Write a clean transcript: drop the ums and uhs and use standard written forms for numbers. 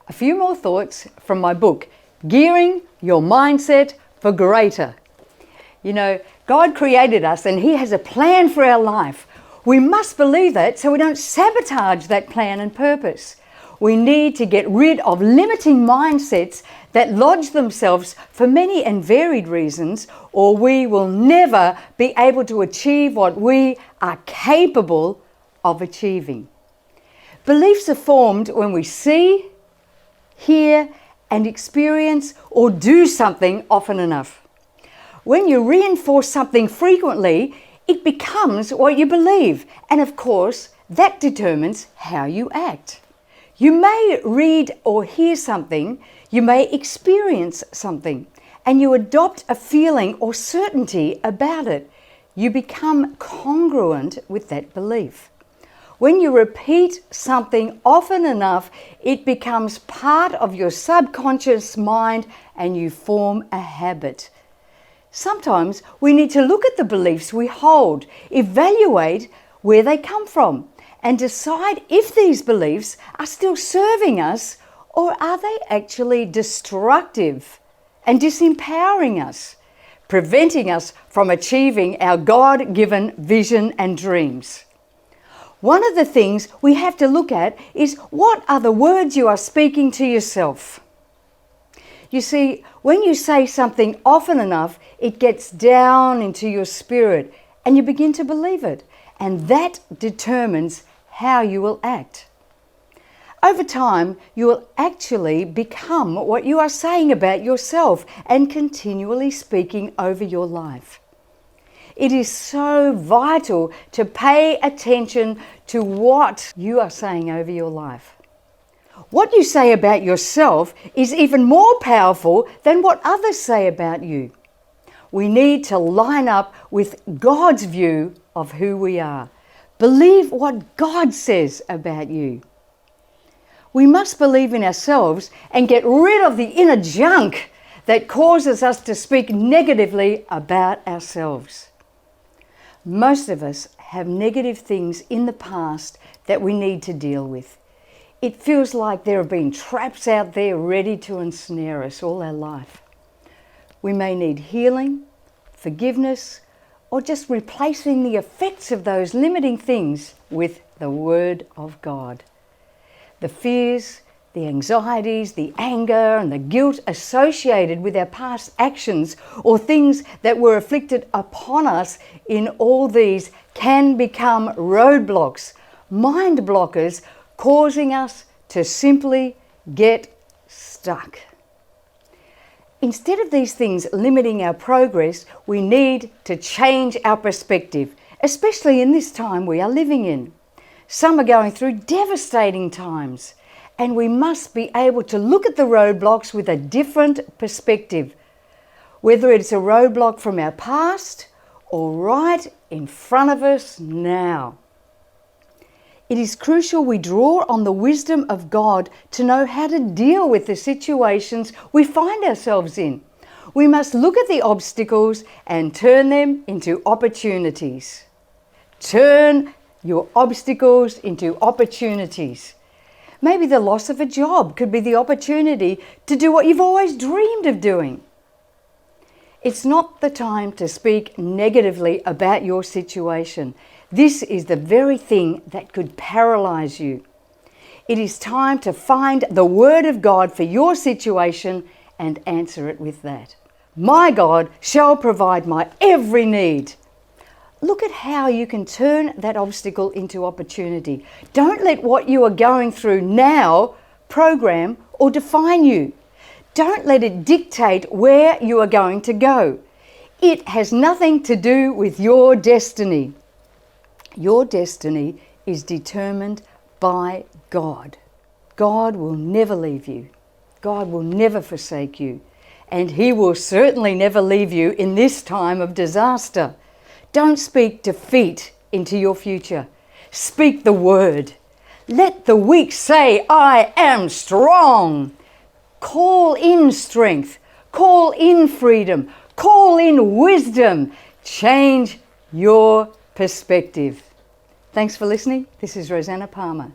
a few more thoughts from my book, Gearing Your Mindset for Greater. You know, God created us and He has a plan for our life. We must believe that so we don't sabotage that plan and purpose. We need to get rid of limiting mindsets that lodge themselves for many and varied reasons, or we will never be able to achieve what we are capable of achieving. Beliefs are formed when we see, hear, and experience or do something often enough. When you reinforce something frequently, it becomes what you believe, and of course, that determines how you act. You may read or hear something, you may experience something, and you adopt a feeling or certainty about it. You become congruent with that belief. When you repeat something often enough, it becomes part of your subconscious mind and you form a habit. Sometimes we need to look at the beliefs we hold, evaluate where they come from, and decide if these beliefs are still serving us or are they actually destructive and disempowering us, preventing us from achieving our God-given vision and dreams. One of the things we have to look at is what are the words you are speaking to yourself. You see, when you say something often enough, it gets down into your spirit and you begin to believe it. And that determines how you will act. Over time, you will actually become what you are saying about yourself and continually speaking over your life. It is so vital to pay attention to what you are saying over your life. What you say about yourself is even more powerful than what others say about you. We need to line up with God's view of who we are. Believe what God says about you. We must believe in ourselves and get rid of the inner junk that causes us to speak negatively about ourselves. Most of us have negative things in the past that we need to deal with. It feels like there have been traps out there ready to ensnare us all our life. We may need healing, forgiveness, or just replacing the effects of those limiting things with the Word of God. The fears, the anxieties, the anger, and the guilt associated with our past actions or things that were afflicted upon us in all these can become roadblocks, mind blockers, causing us to simply get stuck. Instead of these things limiting our progress, we need to change our perspective, especially in this time we are living in. Some are going through devastating times, and we must be able to look at the roadblocks with a different perspective, whether it's a roadblock from our past or right in front of us now. It is crucial we draw on the wisdom of God to know how to deal with the situations we find ourselves in. We must look at the obstacles and turn them into opportunities. Turn your obstacles into opportunities. Maybe the loss of a job could be the opportunity to do what you've always dreamed of doing. It's not the time to speak negatively about your situation. This is the very thing that could paralyze you. It is time to find the Word of God for your situation and answer it with that. My God shall provide my every need. Look at how you can turn that obstacle into opportunity. Don't let what you are going through now program or define you. Don't let it dictate where you are going to go. It has nothing to do with your destiny. Your destiny is determined by God. God will never leave you. God will never forsake you. And He will certainly never leave you in this time of disaster. Don't speak defeat into your future. Speak the word. Let the weak say, I am strong. Call in strength. Call in freedom. Call in wisdom. Change your perspective. Thanks for listening. This is Rosanna Palmer.